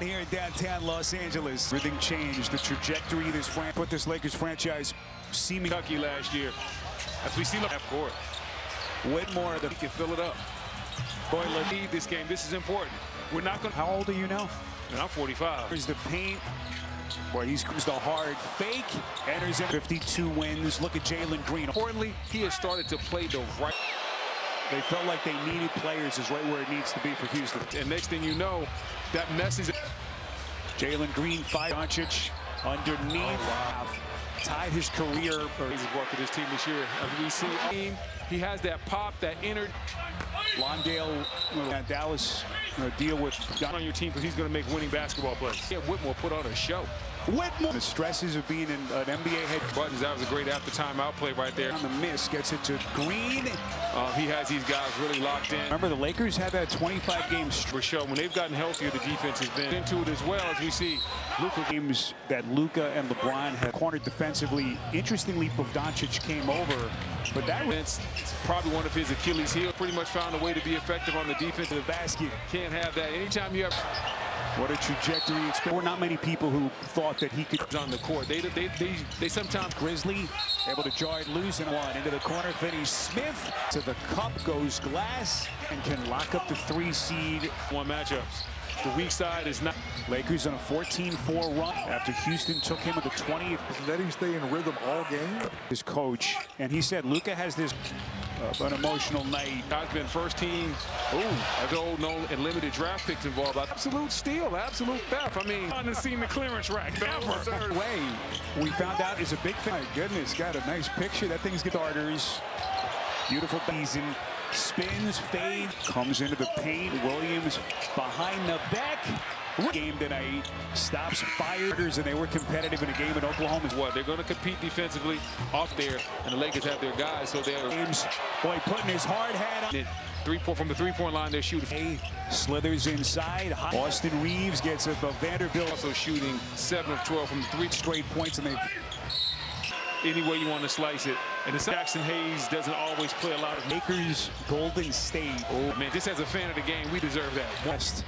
again here in downtown Los Angeles. Everything changed. The trajectory of this put this Lakers franchise seeming Kentucky last year. As we see half court. Whitmore, he can fill it up. Boy, let's lead this game. This is important. We're not going to. How old are you now? And I'm 45. Here's the paint. Boy, he's the hard fake. Enters in 52 wins. Look at Jalen Green. Importantly, he has started to play the right. They felt like they needed players is right where it needs to be for Houston. And next thing you know, that message. Jalen Green, Doncic underneath. Oh, wow. Tied his career. He's worked with his team this year. As we see, he has that pop, that inner. Londale, Dallas deal with on your team because he's going to make winning basketball plays. Yeah, Whitmore put on a show. Whitmore. The stresses of being an NBA head coach. That was a great after timeout play right there. On the miss, gets it to Green. He has these guys really locked in. Remember, the Lakers had that 25-game streak. For sure, when they've gotten healthier, the defense has been into it as well. As we see, games that Luka and LeBron have cornered defensively. Interestingly, Doncic came over, but that was it's probably one of his Achilles' heel. Pretty much found a way to be effective on the defense of the basket. Can't have that. Anytime you have. What a trajectory. There were not many people who thought that he could on the court. They sometimes Grizzly able to jar it loose and one into the corner. Finney Smith to the cup goes Glass and can lock up the 3 seed. One matchups. The weak side is not. Lakers on a 14-4 run after Houston took him at the 20th. Let him stay in rhythm all game. His coach, and he said Luka has this an emotional night. Has been first team. As old known and limited draft picks involved. Absolute steal, absolute theft. I mean, I haven't seen the clearance rack ever. Way we found out is a big fan. My goodness, got a nice picture. That thing's got starters. Beautiful season. Spins, fade, comes into the paint. Williams behind the back. Game tonight stops fires, and they were competitive in a game in Oklahoma. What they're going to compete defensively off there, and the Lakers have their guys, so they're boy putting his hard hat on. From the three-point line, they're shooting. Slithers inside. Austin Reeves gets up. Vanderbilt also shooting 7 of 12 from 3 straight points, and they've. Any way you want to slice it. And it's Jackson Hayes doesn't always play a lot of Lakers, Golden State. Oh, man, just as a fan of the game, we deserve that. West.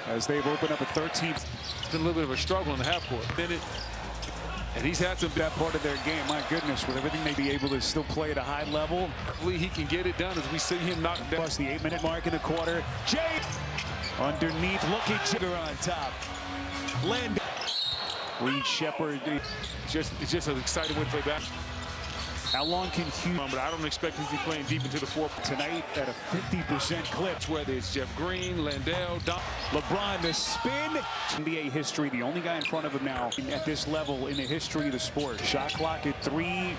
As they've opened up a 13. It's been a little bit of a struggle in the half court. And he's had some that part of their game. My goodness, with everything they be able to still play at a high level. Hopefully he can get it done as we see him knock down. Plus the 8-minute mark in the quarter. Jay underneath, look at Jigger on top. Land. Reed Shepard. It's just an exciting way to play back. How long can Houston? But I don't expect him to be playing deep into the fourth tonight at a 50% clip. Whether it's Jeff Green, Landale, LeBron, the spin. NBA history, the only guy in front of him now at this level in the history of the sport. Shot clock at 3,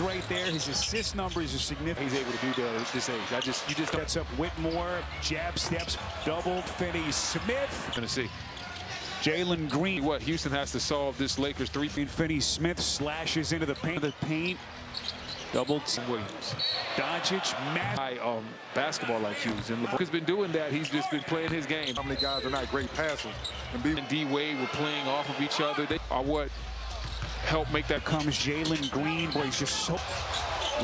right there. His assist numbers are significant. He's able to do that at this age. You just gets up Whitmore, jab steps, doubled. Finney Smith. Gonna see. Jalen Green. What Houston has to solve this Lakers 3. Finney Smith slashes into the paint. Double Williams. Doncic, basketball like Hughes. And LeBron has been doing that. He's just been playing his game. How many guys are not great passers? And D-Wade were playing off of each other. They are what help make that. Comes Jalen Green. Boy, he's just so.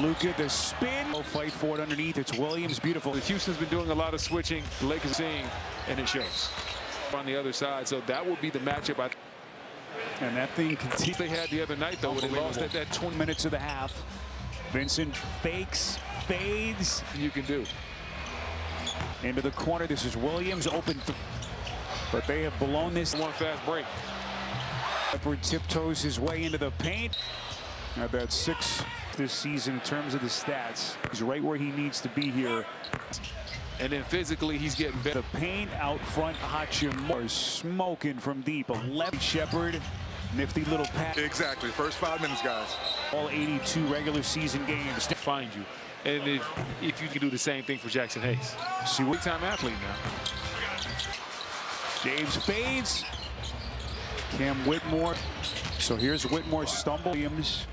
Luka, the spin. Fight for it underneath. It's Williams. Beautiful. Houston's been doing a lot of switching. The Lakers seeing, and it shows. On the other side, so that will be the matchup. And that thing continues. They had the other night, though, when they lost at that 20 minutes of the half. Vincent fakes, fades. You can do. Into the corner. This is Williams open. But they have blown this. One fast break. Shepard tiptoes his way into the paint. Now that's 6 this season in terms of the stats. He's right where he needs to be here. And then physically, he's getting better. The paint out front. Hachimura smoking from deep. 11. Shepard. Nifty little pass. Exactly. First 5 minutes, guys. All 82 regular season games to find you. And if you can do the same thing for Jackson Hayes. See what time athlete now. James fades. Cam Whitmore. So here's Whitmore stumble. Williams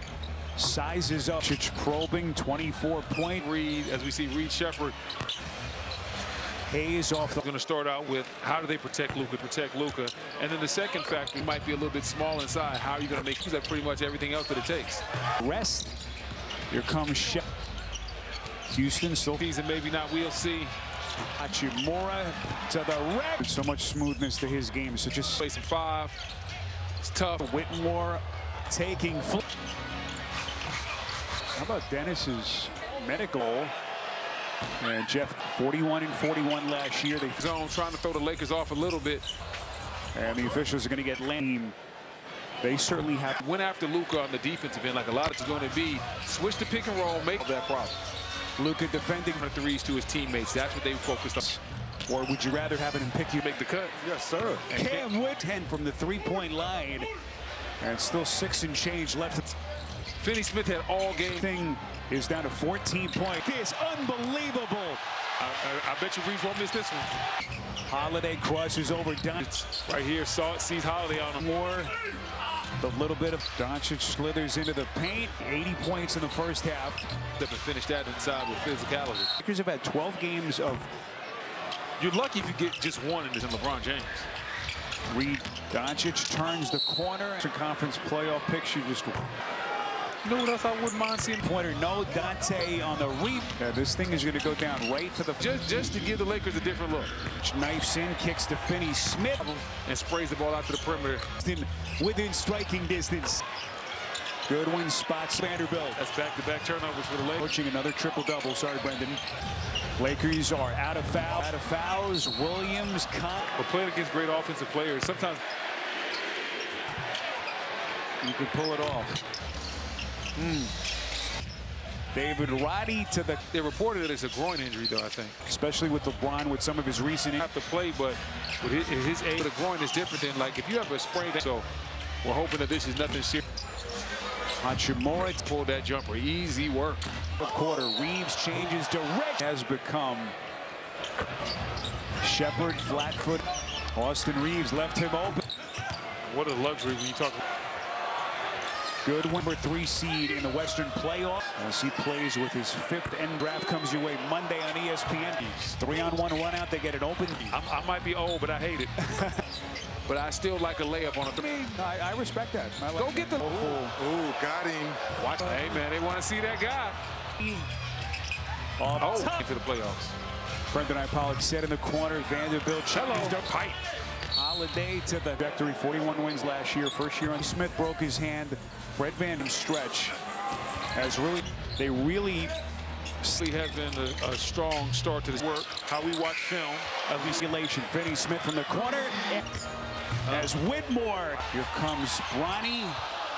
sizes up. Probing 24-point. Reed, as we see Reed Shepard. Hayes off. Going to start out with how do they protect Luka, and then the second factor might be a little bit small inside. How are you going to make use of pretty much everything else that it takes? Rest. Here comes Houston still. And maybe not. We'll see. Hachimura to the rack. So much smoothness to his game. So just Place in 5. It's tough. Whitmore taking. How about Dennis's medical? And Jeff, 41 and 41 last year. They Zone trying to throw the Lakers off a little bit. And the officials are going to get lame. They certainly have. Went after Luka on the defensive end, like a lot of it's going to be. Switch the pick and roll, make that problem. Luka defending The threes to his teammates. That's what they focused on. Or would you rather have him pick you? Make the cut. Yes, sir. And Cam Wood 10 from the three-point line. And still 6 and change left. Finney Smith had all game. Thing is down to 14 points. This unbelievable. I bet you Reeves won't miss this one. Holiday crosses over Doncic. Right here, sees Holiday on him. More. The little bit of Doncic slithers into the paint. 80 points in the first half. They finish that inside with physicality. Lakers have had 12 games of. You're lucky if you get just one in LeBron James. Reed Doncic turns the corner. Conference playoff picture just. You know what else I wouldn't mind seeing? Pointer, no. Dante on the reap. Yeah, this thing is going to go down right to the. Just to give the Lakers a different look. Knifes in, kicks to Finney Smith. And sprays the ball out to the perimeter. Within striking distance. Goodwin spots Vanderbilt. That's back-to-back turnovers for the Lakers. Coaching another triple-double. Sorry, Brendan. Lakers are out of fouls. Williams, We're playing against great offensive players. Sometimes you can pull it off. David Roddy to the. they reported that it's a groin injury, though, I think. Especially with LeBron, with some of his recent. Have to play, but with his age, the groin is different than like if you have a sprain. So we're hoping that this is nothing serious. Hachimura Pulled that jumper. Easy work. quarter. Reeves changes direct. Has become Shepard flat-foot. Austin Reeves left him open. What a luxury when you talk. Good number 3 seed in the Western playoff as he plays with his 5th end draft. Comes your way Monday on ESPN. 3-on-1 run out. They get it open. I might be old, but I hate it. But I still like a layup on a. I respect that. I like Go get the. Ooh, got him. Watch. Hey man, they want to see that guy. Into the playoffs. Brendan, I apologize. Set in the corner. Vanderbilt. Hello. Pipe. Holiday to the victory. 41 wins last year. First year on. Smith broke his hand. Fred Van stretch. They really Has been a strong start to this work. How we watch film. At least Finney Smith from the corner. As Whitmore. Here comes Bronny.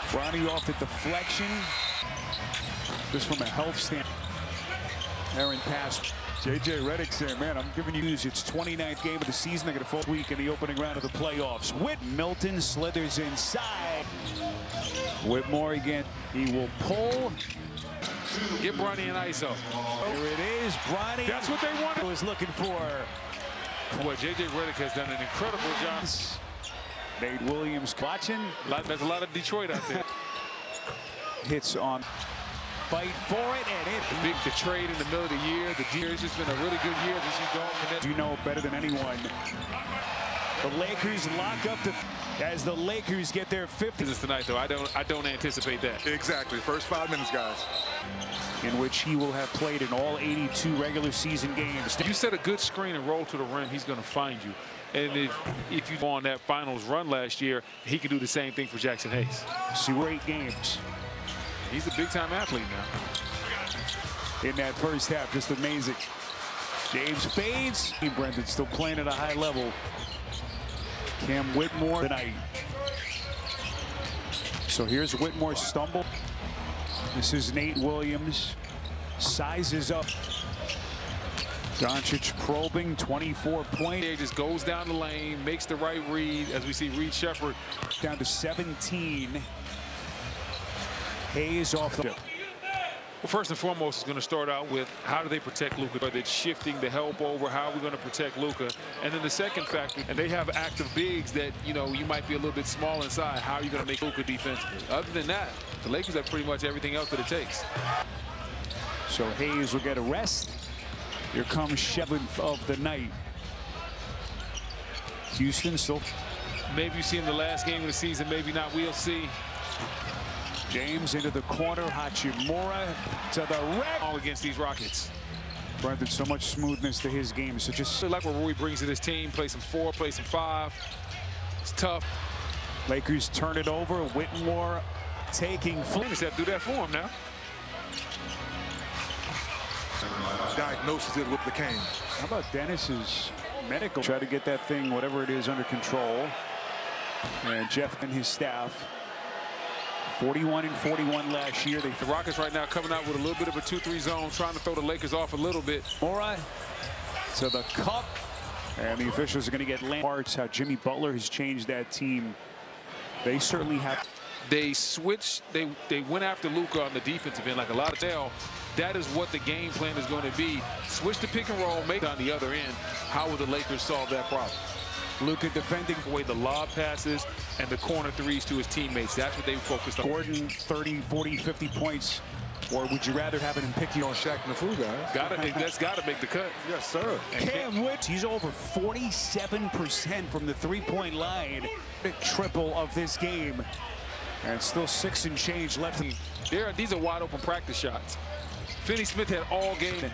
Bronny off the deflection. Just from a health standpoint. Aaron pass. J.J. Redick saying, man, I'm giving you news. It's 29th game of the season. They're going to fall week in the opening round of the playoffs. Milton slithers inside. Whitmore again. He will pull. Get Bronny an ISO. Here it is. Bronny. That's what they wanted. Was looking for. Boy, J.J. Redick has done an incredible job. Nate Williams watching. There's a lot of Detroit out there. Hits on. Fight for it, and The trade in the middle of the year. The year has just been a really good year. This is going. You know better than anyone. The Lakers lock up as the Lakers get their 50th. This tonight, though. I don't anticipate that. Exactly. First 5 minutes, guys. In which he will have played in all 82 regular season games. If you set a good screen and roll to the rim, he's going to find you. And if you go on that finals run last year, he can do the same thing for Jackson Hayes. See, we're 8 games. He's a big-time athlete now. In that first half, just amazing. James fades. Brendan still playing at a high level. Cam Whitmore tonight. So here's Whitmore's stumble. This is Nate Williams. Sizes up. Doncic probing, 24 points. He just goes down the lane, makes the right read, as we see Reed Shepard. Down to 17. Hayes off the. Well, first and foremost, it's going to start out with how do they protect Luka? Whether it's shifting the help over, how are we going to protect Luka? And then the second factor, and they have active bigs that, you know, you might be a little bit small inside. How are you going to make Luka defensively? Other than that, the Lakers have pretty much everything else that it takes. So Hayes will get a rest. Here comes 7th of the night. Houston still. Maybe you see him the last game of the season, maybe not. We'll see. James into the corner. Hachimura to the rack. All against these Rockets. Brendan, so much smoothness to his game. So just I like what Rui brings to this team. Play some 4, play some 5. It's tough. Lakers turn it over. Whitmore taking Flames have to do that for him now. Diagnoses it with the cane. How about Dennis's medical? Try to get that thing, whatever it is, under control. And Jeff and his staff, 41 and 41 last year. The Rockets right now coming out with a little bit of a 2-3 zone, trying to throw the Lakers off a little bit. Mora to the cup. And the officials are going to get parts. How Jimmy Butler has changed that team. They certainly have. They switched. They went after Luka on the defensive end like a lot of tell. That is what the game plan is going to be. Switch the pick and roll, make it on the other end. How will the Lakers solve that problem? Luka defending away the lob passes and the corner threes to his teammates. That's what they focused on. Gordon 30, 40, 50 points. Or would you rather have him pick you on Shaq and the Fool guys? That's got to make the cut. Yes, sir. Cam Woods, he's over 47% from the three-point line. Triple of this game. And still 6 and change left. These are wide open practice shots. Finney Smith had all game.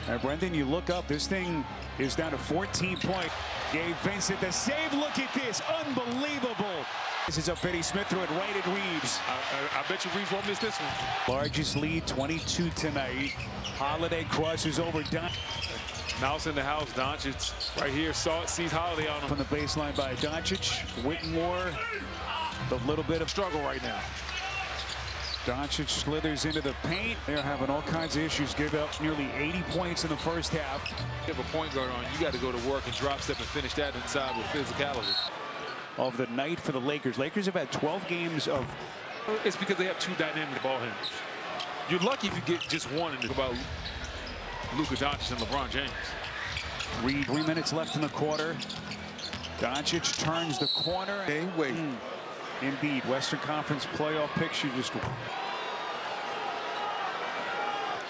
And Brendan, you look up, this thing is down to 14 points. Gabe Vincent, the save, look at this, unbelievable. This is up Finney Smith threw it right at Reeves. I bet you Reeves won't miss this one. Largest lead, 22 tonight. Holiday crosses over Don. Mouse in the house, Doncic right here, sees Holiday on him. From the baseline by Doncic, Whitmore, a little bit of struggle right now. Doncic slithers into the paint. They're having all kinds of issues. Give up nearly 80 points in the first half. You have a point guard on, you got to go to work and drop step and finish that inside with physicality. Of the night for the Lakers. Lakers have had 12 games of... It's because they have 2 dynamic ball handlers. You're lucky if you get just one and about Luka Doncic and LeBron James. 3 minutes left in the quarter. Doncic turns the corner. Hey, wait. Indeed, Western Conference playoff picture just...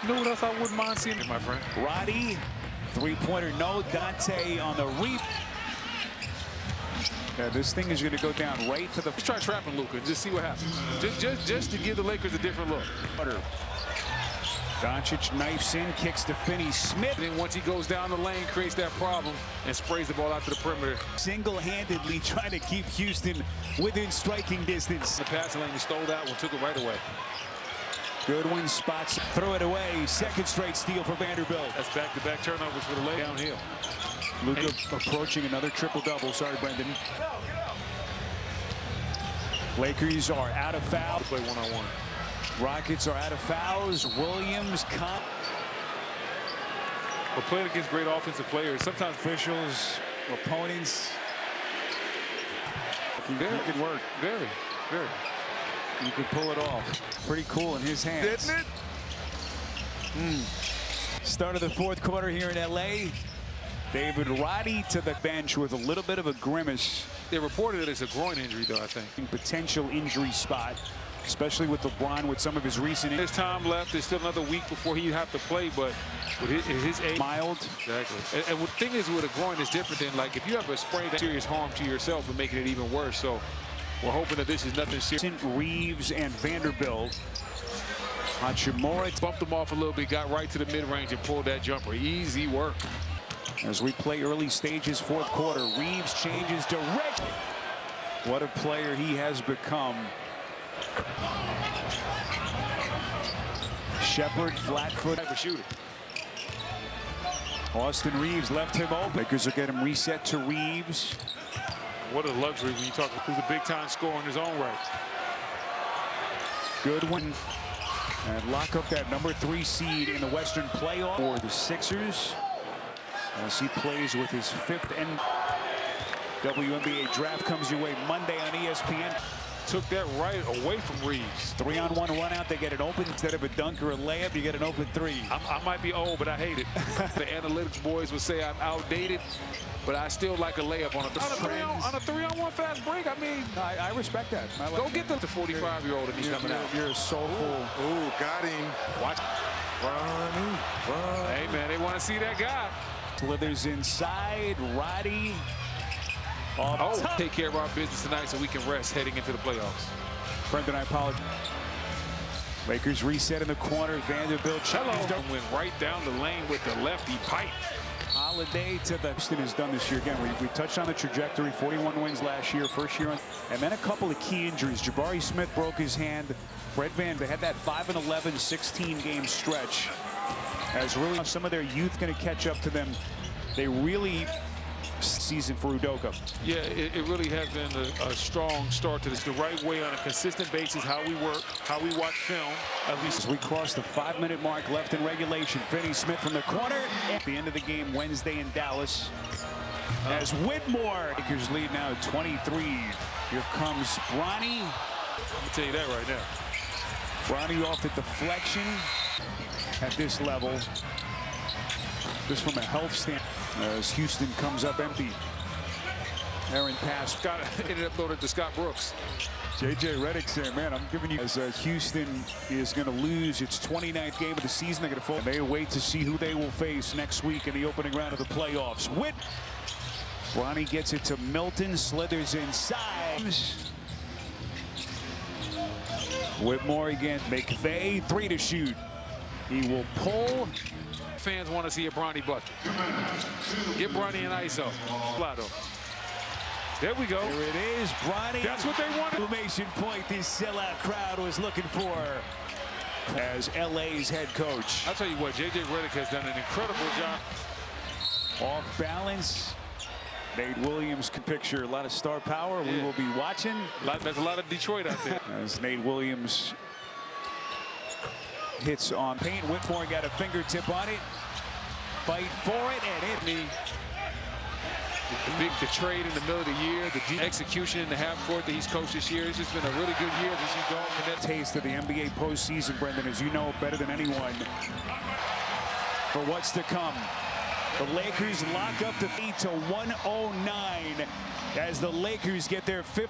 You know what else I wouldn't mind seeing, my friend? Roddy, three-pointer, no. Dante on the Yeah, this thing is going to go down right to the... Let's try trapping Luka and just see what happens. Just to give the Lakers a different look. Doncic knifes in, kicks to Finney Smith. And then once he goes down the lane, creates that problem and sprays the ball out to the perimeter. Single-handedly trying to keep Houston within striking distance. The passing lane, he stole that one, took it right away. Goodwin spots, throw it away. Second straight steal for Vanderbilt. That's back-to-back turnovers for the Lakers downhill. Luka approaching another triple-double. Sorry, Brendan. Lakers are out of foul. Play one-on-one. Rockets are out of fouls. Williams, We're playing against great offensive players. Sometimes officials, opponents. He can work. Very. You can pull it off. Pretty cool in his hands. Didn't it? Start of the fourth quarter here in L.A. David Roddy to the bench with a little bit of a grimace. They reported that it's a groin injury, though, I think. Potential injury spot, especially with LeBron with some of his recent... There's time left. There's still another week before he'd have to play, but with his age... Mild. Exactly. And the thing is with a groin is different than, like, if you have a sprain, that's serious harm to yourself and making it even worse. So we're hoping that this is nothing serious. Reeves and Vanderbilt. Hachimura bumped him off a little bit, got right to the mid-range and pulled that jumper. Easy work. As we play early stages, fourth quarter, Reeves changes direct. What a player he has become. Shepard, flat-foot. Shooter. Austin Reeves left him open. Lakers will get him reset to Reeves. What a luxury when you talk about who's a big-time scorer in his own right. Goodwin. And lock up that number 3 seed in the Western playoff for the Sixers. As he plays with his 5th WNBA draft comes your way Monday on ESPN. Took that right away from Reeves. 3-on-1 run out. They get it open instead of a dunk or a layup. You get an open 3. I might be old, but I hate it. The analytics boys would say I'm outdated, but I still like a layup on a 3-on-1 fast break. I mean, I respect that. I like go get the 45-year-old and he's coming out. You're a soulful. Ooh, got him. Watch. Run. Hey, man, they want to see that guy. Slithers inside. Roddy. Take care of our business tonight so we can rest heading into the playoffs. Brendan, I apologize. Lakers reset in the corner. Vanderbilt Went right down the lane with the lefty pipe. Holiday to the Houston has done this year again. We touched on the trajectory. 41 wins last year, first year, and then a couple of key injuries. Jabari Smith broke his hand. Fred Van, they had that 5-11, 16-game stretch. As really some of their youth going to catch up to them. They really season for Udoka. Yeah, it really has been a strong start to this. The right way on a consistent basis, how we work, how we watch film. At least as we cross the 5-minute mark left in regulation. Finney Smith from the corner. At the end of the game Wednesday in Dallas. As Whitmore. Lakers lead now at 23. Here comes Bronny. I'll tell you that right now. Bronny off the deflection at this level. Just from a health standpoint. As Houston comes up empty. Aaron pass. Ended up throwing it to Scott Brooks. J.J. Redick saying, man, I'm giving you. As Houston is going to lose its 29th game of the season. They're going to fall. They wait to see who they will face next week in the opening round of the playoffs. Bronny gets it to Milton. Slithers inside. Whitmore again. McVay, 3 to shoot. He will pull. Fans want to see a Bronny bucket. Get Bronny an ISO. There we go. There it is, Bronny. That's what they wanted. Exclamation point this sellout crowd was looking for as LA's head coach. I'll tell you what, J.J. Redick has done an incredible job. Off balance. Nate Williams can picture a lot of star power. Yeah. We will be watching. There's a lot of Detroit out there. As Nate Williams hits on paint. Whitmore got a fingertip on it. Fight for it, and hit me. The trade in the middle of the year, the execution in the half court that he's coached this year. It's just been a really good year this year. That taste of the NBA postseason, Brendan, as you know better than anyone, for what's to come. The Lakers lock up the lead to 109 as the Lakers get their 50th.